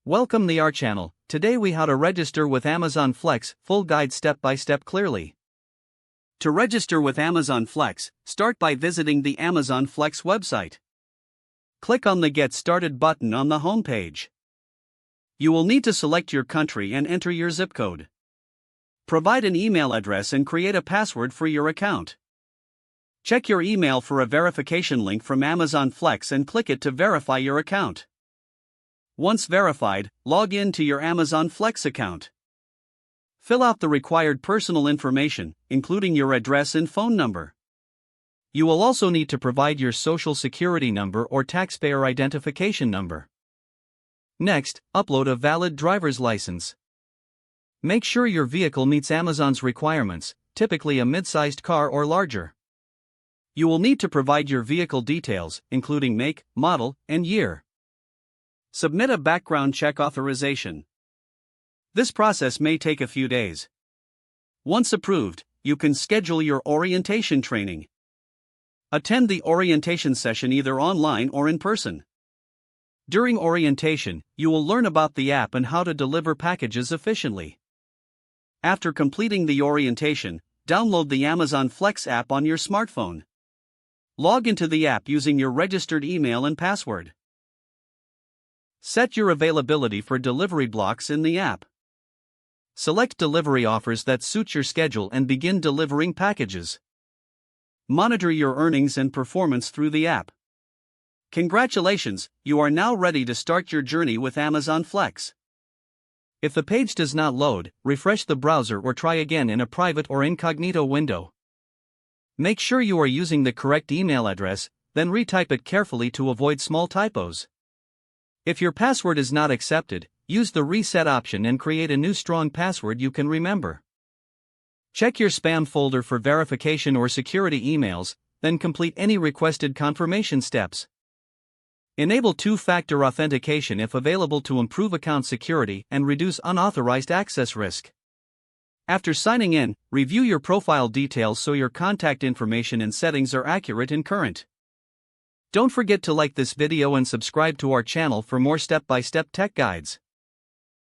Welcome to our channel. Today we how to register with Amazon Flex, full guide step by step clearly. To register with Amazon Flex, start by visiting the Amazon Flex website. Click on the Get Started button on the home page. You will need to select your country and enter your zip code. Provide an email address and create a password for your account. Check your email for a verification link from Amazon Flex and click it to verify your account. Once verified, log in to your Amazon Flex account. Fill out the required personal information, including your address and phone number. You will also need to provide your social security number or taxpayer identification number. Next, upload a valid driver's license. Make sure your vehicle meets Amazon's requirements, typically a mid-sized car or larger. You will need to provide your vehicle details, including make, model, and year. Submit a background check authorization. This process may take a few days. Once approved, you can schedule your orientation training. Attend the orientation session either online or in person. During orientation, you will learn about the app and how to deliver packages efficiently. After completing the orientation, download the Amazon Flex app on your smartphone. Log into the app using your registered email and password. Set your availability for delivery blocks in the app. Select delivery offers that suit your schedule and begin delivering packages. Monitor your earnings and performance through the app. Congratulations, you are now ready to start your journey with Amazon Flex. If the page does not load, refresh the browser or try again in a private or incognito window. Make sure you are using the correct email address, then retype it carefully to avoid small typos. If your password is not accepted, use the reset option and create a new strong password you can remember. Check your spam folder for verification or security emails, then complete any requested confirmation steps. Enable two-factor authentication if available to improve account security and reduce unauthorized access risk. After signing in, review your profile details so your contact information and settings are accurate and current. Don't forget to like this video and subscribe to our channel for more step-by-step tech guides.